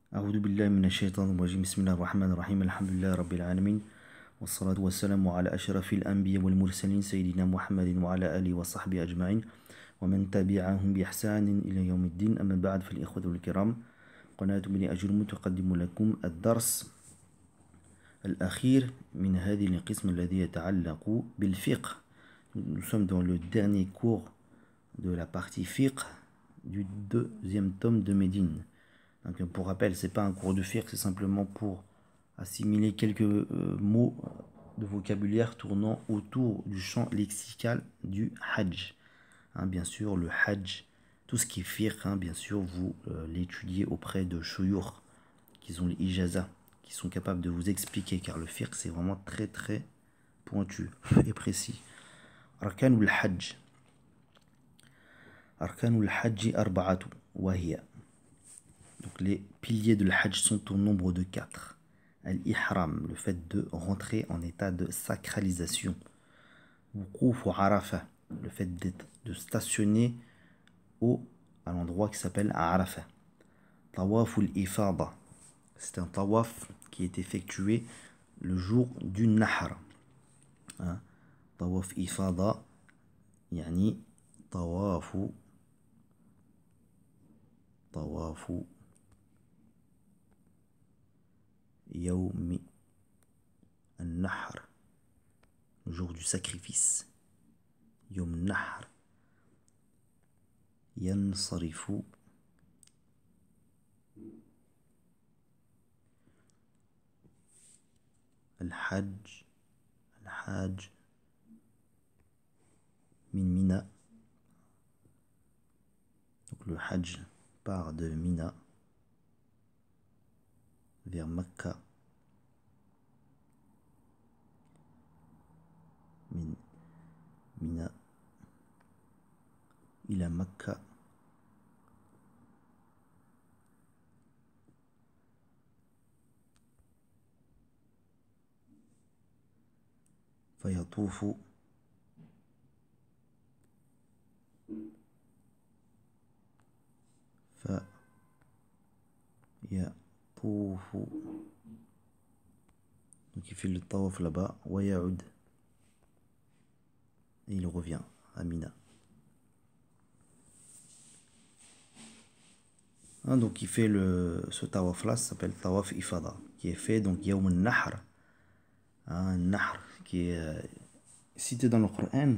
أعوذ بالله من الشيطان الرجيم بسم الله الرحمن الرحيم الحمد لله رب العالمين والصلاة والسلام على أشرف الأنبياء والمرسلين سيدنا محمد وعلى آله وصحبه أجمعين ومن تبعهم بإحسان إلى يوم الدين أما بعد فالإخوة الكرام قناة بني أجرم تقدم لكم الدرس الأخير من هذه القسم الذي يتعلق بالفقه. Nous sommes dans le dernier cours de la partie fiqh du deuxième tome de Médine. Donc, pour rappel, ce n'est pas un cours de fiqh, c'est simplement pour assimiler quelques mots de vocabulaire tournant autour du champ lexical du hajj. Bien sûr, le hajj, tout ce qui est fiqh, bien sûr, vous l'étudiez auprès de shuyukh, qui ont l'ijaza, qui sont capables de vous expliquer, car le fiqh, c'est vraiment très très pointu et précis. Arkanul hajj. Arkanul hajj arba'atu wa hiya. Donc les piliers de l'Hajj sont au nombre de 4. Al-Ihram, le fait de rentrer en état de sacralisation. Wuqufu Arafah, le fait de stationner à l'endroit qui s'appelle Arafah. Tawaful Ifada, c'est un tawaf qui est effectué le jour du Nahr. Tawaf Ifada, yani tawafu Yawmi al-Nahr, le jour du sacrifice. Yawm al-Nahr. Yansarifu al-Hajj min Mina. Donc le Hajj part de Mina vers Mecca. Min Mina ila Mecca. فيطوف donc il fait le tawaf là-bas wa ya'ud et il revient à Mina. Donc il fait ce tawaf là, ça s'appelle tawaf ifada, qui est fait donc Yawm al-Nahr. Nahr qui est cité dans le Coran.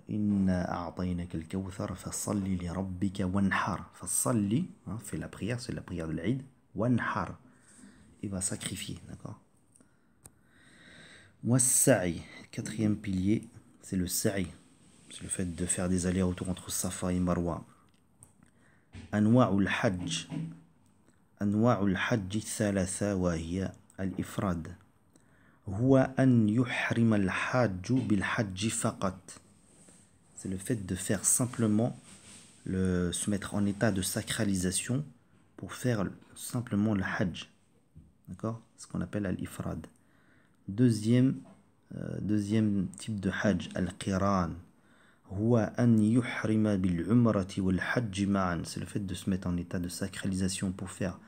Inna a'taynaka al-kawthar fasalli li rabbika wanhar. Fasalli, fait la prière, c'est la prière de l'Aïd. Wanhar, il va sacrifier, d'accord. Was-sa'i, quatrième pilier, c'est le sa'i, c'est le fait de faire des allers-retours entre Safa et Marwa. Anwa'ul hajj. Anwa'ul hajj thalatha wa hiya al-ifrad. Huwa an yuhrima al-hajj bil-hajj faqat. C'est le fait de faire simplement, se mettre en état de sacralisation pour faire simplement le hajj. D'accord? Ce qu'on appelle al-ifrad. Deuxième type de hajj, al-qiran. Huwa an yuhrima bil-umrati wal-hajj ma'an. C'est le fait de se mettre en état de sacralisation pour faire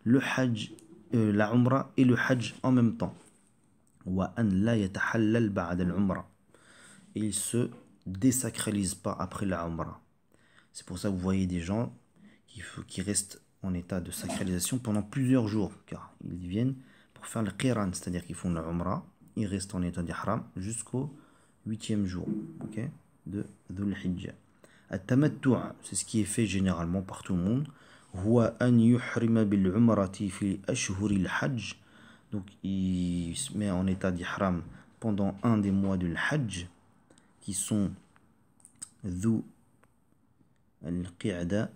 le hajj, la umra et le hajj en même temps. Wa an la yatahallal ba'da al-umra. Et il se désacralise pas après la umra. C'est pour ça que vous voyez des gens qui restent en état de sacralisation pendant plusieurs jours, car ils viennent pour faire le qiran, c'est-à-dire qu'ils font la umra, ils restent en état d'ihram jusqu'au 8e jour, de Dhul Hijjah. At-tamattu', c'est ce qui est fait généralement par tout le monde. Huwa an yuhrima bil umrati fi ashhuril hajj. Donc il se met en état d'ihram pendant un des mois du hajj, qui sont Dhul Qa'da,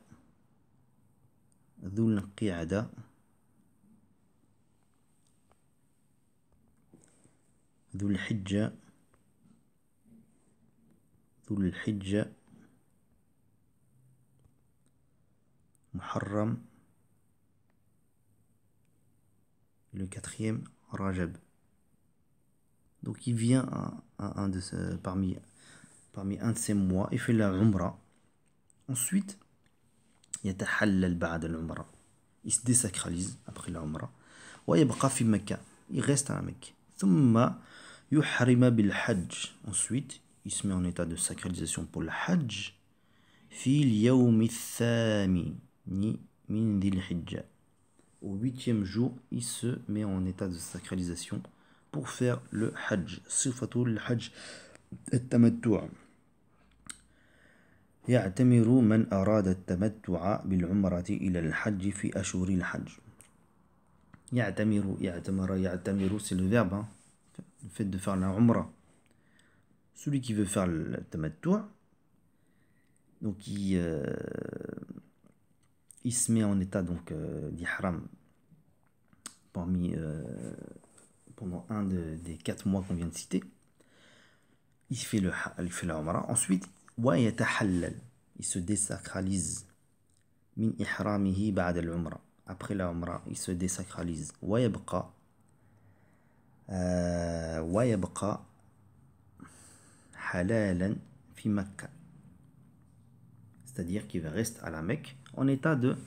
Dhul Hijjah, Muharram, le 4e Rajab. Donc il vient parmi un de ces mois, il fait la umra. Ensuite, يتحلل بعد العمرة. Il se désacralise après la Umrah. ويبقى في مكة. Il reste à Mecque. ثم يحرم بالحج. Ensuite, il se met en état de sacralisation pour le Hajj. في اليوم الثامن من ذي الحجة. Au 8e jour, il se met en état de sacralisation pour faire le Hajj. صفة الحج التمتع. يعتمر من أراد التمتع بالعمرة إلى الحج في أشهر الحج. يعتمر, c'est le verbe, hein, le fait de faire la umrah. Celui qui veut faire le tamattu', donc il se met en état donc d'ihram pendant un des 4 mois qu'on vient de citer. Il fait la umrah. Ensuite, ويتحلل, il se désacralise من إحرامه بعد العمرة. Après la umrah, il se désacralise. ويبقى حلالا في مكة. C'est-à-dire qu'il reste à la Mecque en état de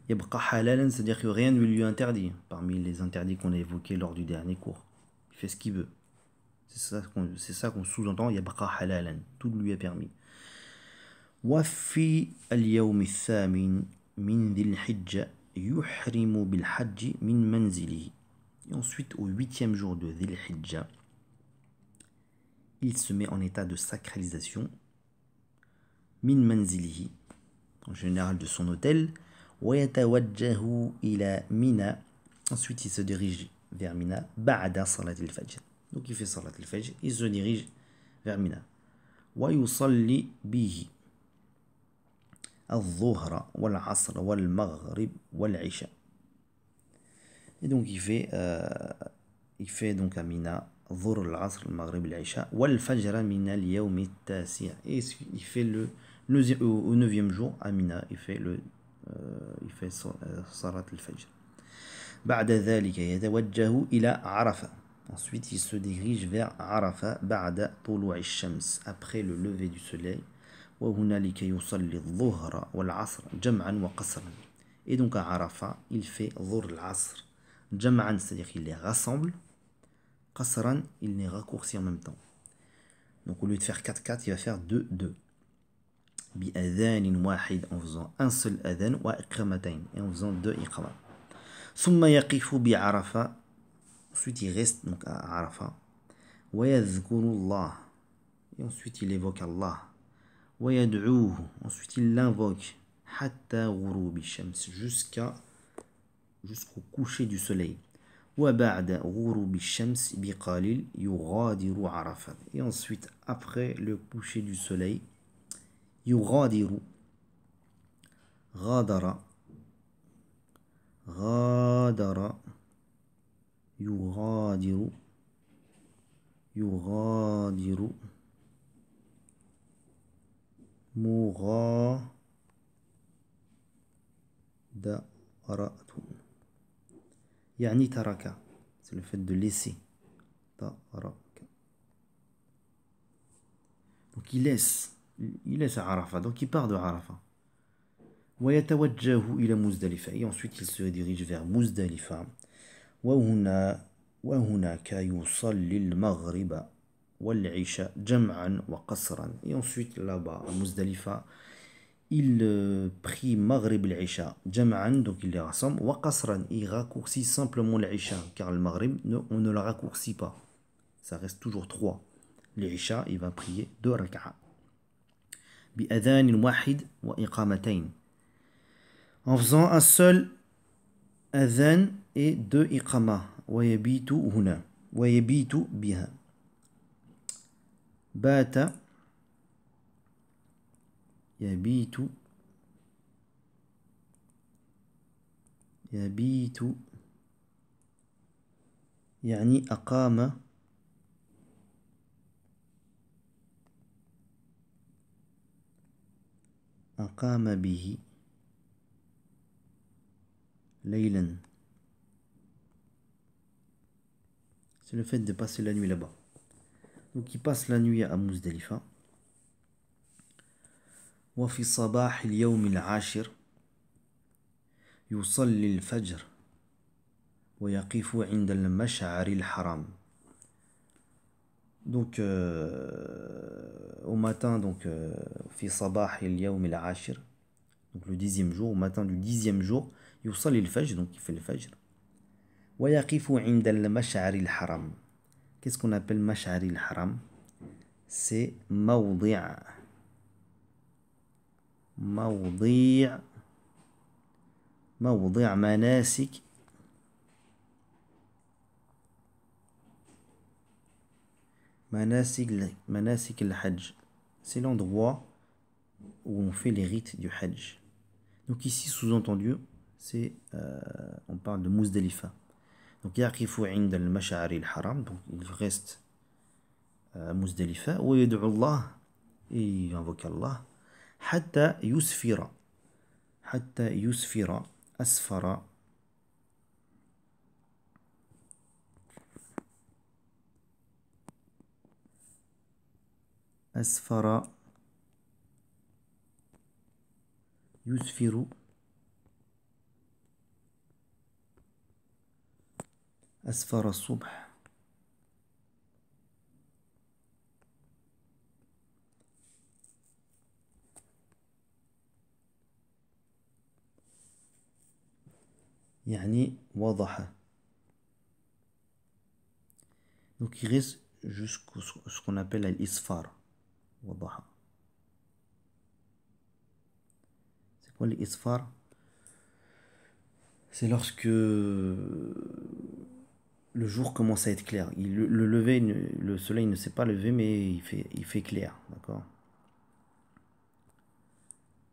يبقى حلالا, c'est-à-dire que rien ne lui interdit. Parmi les interdits qu'on a évoqués lors du dernier cours, il fait ce qu'il veut. C'est ça qu'on sous-entend, يبقى حلالا, tout lui est permis. وفي اليوم الثامن من ذي الحجة يحرم بالحج من منزله. Et ensuite, au 8e jour de Dhil Hijjah, il se met en état de sacralisation, min manzilihi, en général de son hôtel, ويتوجه إلى Mina. Ensuite, il se dirige vers Mina, بعد صلاة الفجر. Donc, il fait صلاة الفجر, il se dirige vers Mina. ويصلي به الظهر والعصر والمغرب والعشاء. Et donc il fait donc à Mina الظهر العصر المغرب العشاء والفجر من اليوم التاسع. Et il fait au 9e jour à Mina, il fait صلاة الفجر. بعد ذلك يتوجه إلى عرفة. Ensuite il se dirige vers عرفة بعد طلوع الشمس, après le lever du soleil. وهنالك يصلي الظهر والعصر جمعا وقصرا. Et donc à Arafat, il fait ظهر العصر Jam'an, c'est-à-dire qu'il les rassemble. Qasran, il les raccourcit en même temps. Donc au lieu de faire 4-4, il va faire 2-2. Bi adhanin wahid, en faisant un seul adhan, wa iqamatayn, et en faisant 2 iqama. Thumma yaqifu bi Arafa. Ensuite il reste donc à Arafa. Wa yadhkuru Allah. Et ensuite il évoque Allah. Wa yad'uhu. Ensuite il l'invoque. Hatta ghurubi shams, jusqu'au coucher du soleil. وبعد غروب الشمس بقليل يغادر عرفة. Et ensuite, après le coucher du soleil, يغادر, غادر, يغادر, مغادرة. يعني ترك, c'est le fait de laisser. ترك. Donc il laisse Arafat, donc il part de Arafat. ويتوجه إلى مزدلفة. Et ensuite il se dirige vers Muzdalifa. وهناك يصلي المغرب والعشاء جمعا وقصرا. Et ensuite là-bas à Muzdalifa, il prie Maghrib al-Isha, Jam'an, donc il les rassemble, wa Qasran, il raccourcit simplement l'Isha, car le Maghrib, on ne le raccourcit pas. Ça reste toujours 3. L'Isha, il va prier 2 raka'a. Bi adhan wahid wa iqamatayn. En faisant un seul adhan et 2 iqama. Wa yabitu huna. Wa yabitu biha. Bata. يبيت يعني أقام به ليلا. C'est le fait de passer la nuit là-bas. Donc il passe la nuit à Muzdalifa. وفي صباح اليوم العاشر, يصلي الفجر ويقف عند المشعر الحرام. Donc au matin, donc في صباح اليوم العاشر, donc le 10e jour, au matin du 10e jour, يصلي الفجر, donc il fait le fajr. ويقف عند المشعر الحرام. Qu'est-ce qu'on appelle مشعر الحرام? C'est موضع مناسك الحج. C'est l'endroit où on fait les rites du Hajj. Donc ici, sous-entendu, c'est on parle de Muzdalifa. Donc yaqifu 'inda al-mash'ari al-haram, donc il reste à Muzdalifa, wa yad'u Allah, et il invoque Allah, hatta yusfira asfara يسفر أسفر الصبح. يعني وضح. Donc il reste jusqu'au ce qu'on appelle l'isfar. وضح. C'est quoi l'isfar? C'est lorsque le jour commence à être clair. Le lever, le soleil ne s'est pas levé, mais il fait clair. D'accord?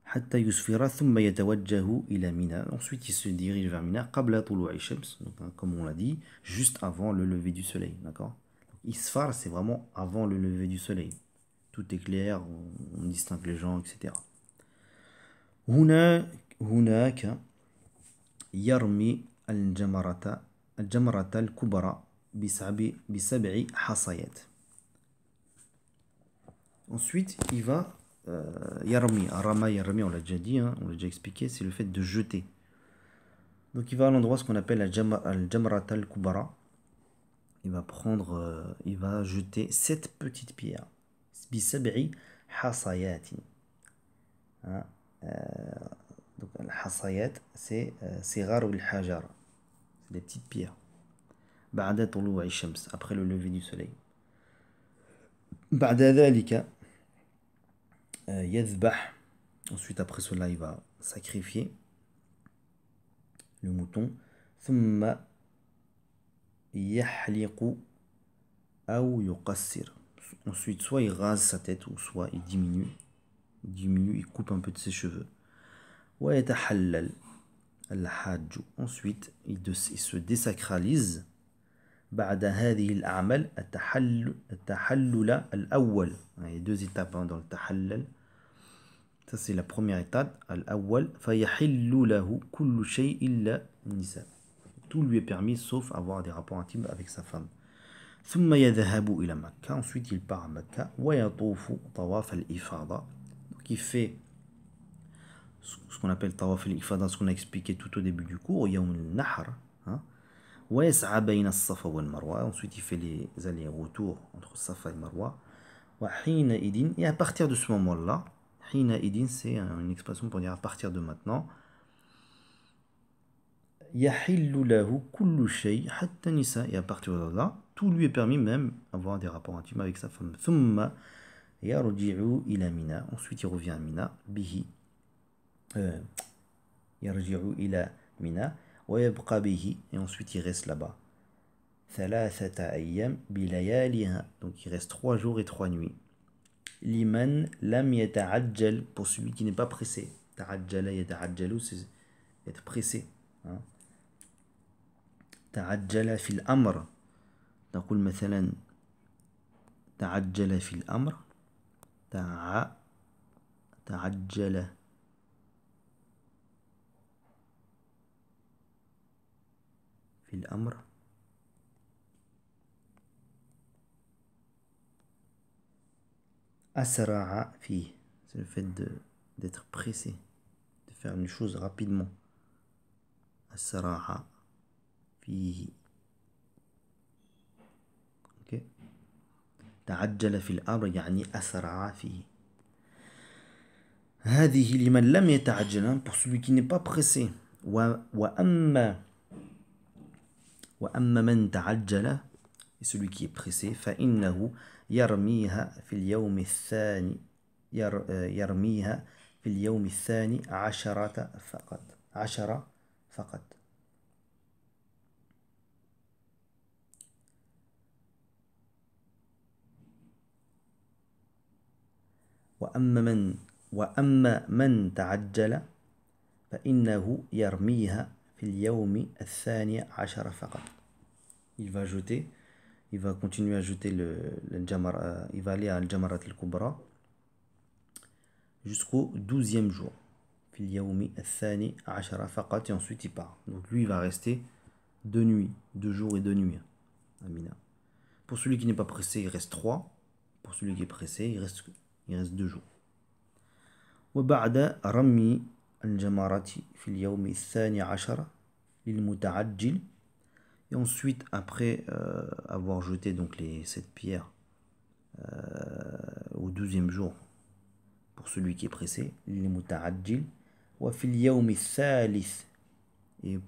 حتى يسفر ثم يتوجه إلى منى. Ensuite, il se dirige vers Mina. قبل طلوع الشمس. Donc, hein, comme on l'a dit, juste avant le lever du soleil. D'accord? Isfar, c'est vraiment avant le lever du soleil. Tout est clair, on distingue les gens, etc. هناك يرمي الجمرة الكبرى بسبع حصيات. Ensuite, il va yarmi. Arama yarmi, on l'a déjà dit, hein, on l'a déjà expliqué, c'est le fait de jeter. Donc il va à l'endroit ce qu'on appelle al-jamrat al-kubara. Il va prendre, il va jeter 7 petites pierres. Bisab'i hasayatin. Hein, donc al-hasayat, c'est sigar ou al-hajar. C'est des petites pierres. Ba'da tulu'i shams, après le lever du soleil. Ba'da dhalika yadhbah. Ensuite, après cela, il va sacrifier le mouton. Thumma yahliqu aw yuqassir. Ensuite, soit il rase sa tête, ou soit il diminue. Il coupe un peu de ses cheveux. Wa yatahallal al-hajj. Ensuite, il se désacralise. بعد هذه الأعمال التحلل الأول. Il y a 2 étapes dans le tahallal. Ça, c'est la première étape. Al-awwal, فَيَحِلُّ لَهُ كُلُّ شَيْءٍ إِلَّا النِّسَاء. Tout lui est permis, sauf avoir des rapports intimes avec sa femme. ثُمَّ يَذْهَبُ إِلَى مَكَّةَ. Ensuite, il part à Mecca. وَيَطُوفُ طَوَافَ الْإِفَاضَةِ. Donc, il fait ce qu'on appelle طَوَافَ الْإِفَاضَةِ, ce qu'on a expliqué tout au début du cours, يوم النحر. وَيَسْعَى بَيْنَ الصَّفَا وَالْمَرْوَةِ. Ensuite, il fait les allers-retours entre Safa et Marwa. وَحِينَئِذٍ. Et à partir de ce moment-là, حينئذ, c'est une expression pour dire à partir de maintenant. يحل له كل شيء حتى النساء. Et à partir de là, tout lui est permis, même avoir des rapports intimes avec sa femme. ثم يرجع إلى منى. Ensuite, il revient à Mina. به يرجع إلى منى ويبقى به. Et ensuite, il reste là-bas. ثلاثة أيام بلياليها. Donc, il reste 3 jours et 3 nuits. Liman lam yata'ajjal, pour celui qui n'est pas pressé. Ta'ajjala yata'ajjalu, c'est être pressé. Ta'ajjala fil amr. نقول مثلا تعجل في الأمر. تعجل في الأمر. أسرع فيه. C'est le fait d'être pressé, de faire une chose rapidement. أسرع فيه. okay. تعجل في الأمر يعني أسرع فيه. هذه لمن لم يتعجل, pour celui qui n'est pas pressé. وأما من تعجل, et celui qui est pressé, فإنه يرميها في اليوم الثاني يرميها في اليوم الثاني عشرة فقط. وأما من تعجل فإنه يرميها في اليوم الثاني عشر فقط. Il va continuer à jeter il va aller à al-Jamarat al-Kubra jusqu'au 12e jour. في اليوم الثاني عشر فقط, et ensuite il part. Donc lui il va rester 2 nuits, 2 jours et 2 nuits. Amina. Pour celui qui n'est pas pressé, il reste 3. Pour celui qui est pressé, il reste 2 jours. وبعد رمي الجمرة في اليوم الثاني عشر للمتعجل, et ensuite après avoir jeté donc les 7 pierres au 12e jour pour celui qui est pressé, للمتعجل, وفي اليوم الثالث, et au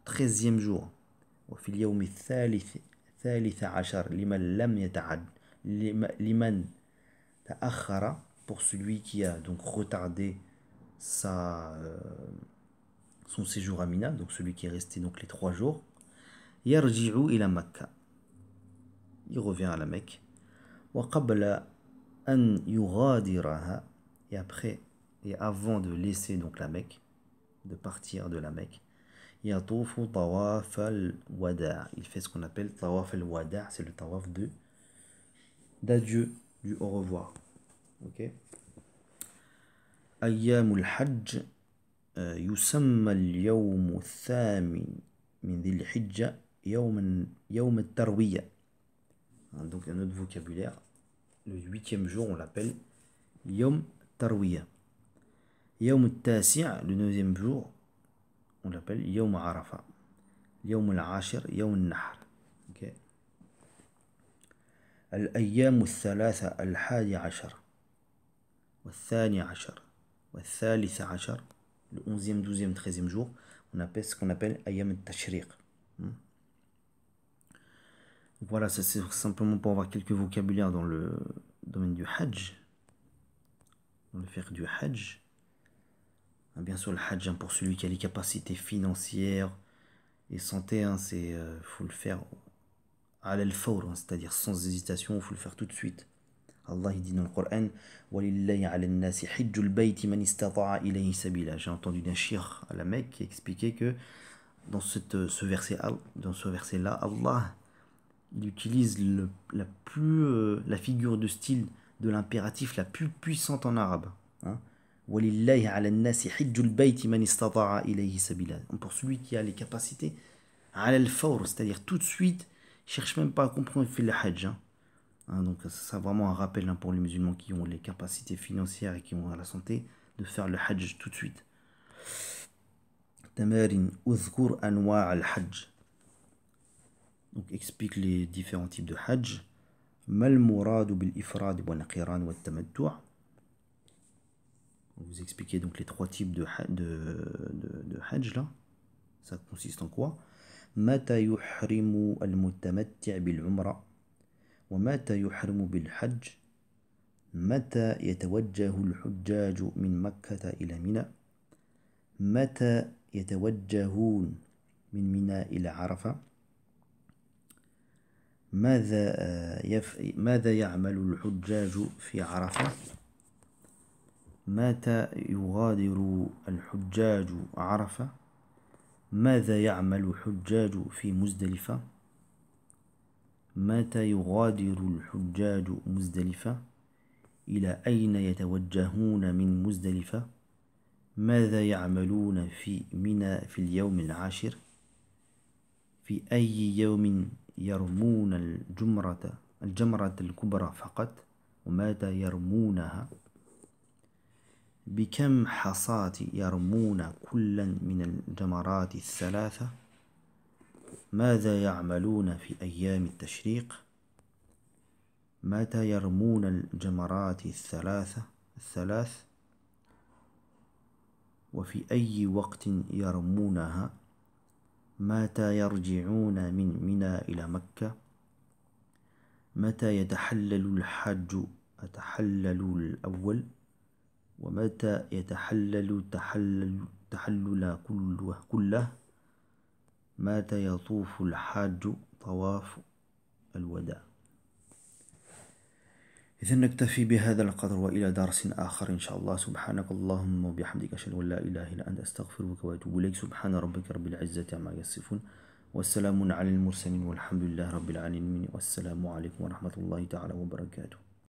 13e jour, وفي اليوم الثالث عشر لمن لم يتعد لمن تأخر, pour celui qui a donc retardé son séjour à Mina, donc celui qui est resté donc les 3 jours. يرجع إلى مكة, il revient à la Mecque. وقبل أن يغادرها, et après et avant de laisser donc la Mecque, de partir de la Mecque, يطوف طواف الوداع, il fait ce qu'on appelle طواف الوداع, c'est le tawaf d'adieu, du au revoir. Ok. أيام الحج يسمى اليوم الثامن من ذي الحجة يوم التروية. Donc un autre vocabulaire, le 8e jour on l'appelle يوم التروية. يوم التاسع, le 9e jour on l'appelle يوم عرفة. يوم العاشر يوم النحر. Okay. الأيام الثلاثة الحادي عشر والثاني عشر والثالث عشر, le 11e, 12e, 13e jour, on appelle ce qu'on appelle Ayam al-Tashriq. Voilà, ça c'est simplement pour avoir quelques vocabulaires dans le domaine du Hajj, dans le faire du Hajj. Bien sûr, le Hajj, pour celui qui a les capacités financières et santé, c'est faut le faire à al-fawr, c'est-à-dire sans hésitation, il faut le faire tout de suite. Allah il dit dans le Coran وَلِلَّهِ عَلَى النَّاسِ حِجُّ الْبَيْتِ مَنِ اسْتَطَاعَ إِلَيْهِ سَبِيلًا. J'ai entendu d'un cheikh à la Mecque qui expliquait que dans ce verset-là, Allah il utilise la figure de style de l'impératif la plus puissante en arabe. وَلِلَّهِ عَلَى النَّاسِ حِجُّ الْبَيْتِ مَنِ اسْتَطَاعَ إِلَيْهِ سَبِيلًا. Pour celui qui a les capacités, على الفور, c'est-à-dire tout de suite, il cherche même pas à comprendre, il fait le Hajj. Donc c'est vraiment un rappel pour les musulmans qui ont les capacités financières et qui ont la santé de faire le Hajj tout de suite. Tamarin uzkur anwa' al-Hajj. Donc explique les différents types de Hajj. Mal muradu bil ifrad wal qiran wat tamattu'. Vous expliquez donc les 3 types de Hajj là. Ça consiste en quoi? Mata yuhrimu al-mutamatti' bil umra. ومتى يحرم بالحج. متى يتوجه الحجاج من مكة إلى منى. متى يتوجهون من منى إلى عرفة. ماذا يعمل الحجاج في عرفة. متى يغادر الحجاج عرفة. ماذا يعمل الحجاج في مزدلفة. متى يغادر الحجاج مزدلفة. إلى أين يتوجهون من مزدلفة. ماذا يعملون في منى في اليوم العاشر. في أي يوم يرمون الجمرة الكبرى فقط. ومتى يرمونها. بكم حصاة يرمون كلا من الجمرات الثلاثة؟ ماذا يعملون في أيام التشريق؟ متى يرمون الجمرات الثلاث؟ وفي أي وقت يرمونها؟ متى يرجعون من منى إلى مكة؟ متى يتحلل الحج الأول؟ ومتى يتحلل تحلل كله؟ متى يطوف الحاج طواف الوداع؟ إذا نكتفي بهذا القدر، وإلى درس آخر إن شاء الله. سبحانك اللهم وبحمدك، أشهد أن لا إله إلا أنت، أستغفرك وأتوب إليك. سبحان ربك رب العزة عما يصفون، والسلام على المرسلين، والحمد لله رب العالمين، والسلام عليكم ورحمة الله تعالى وبركاته.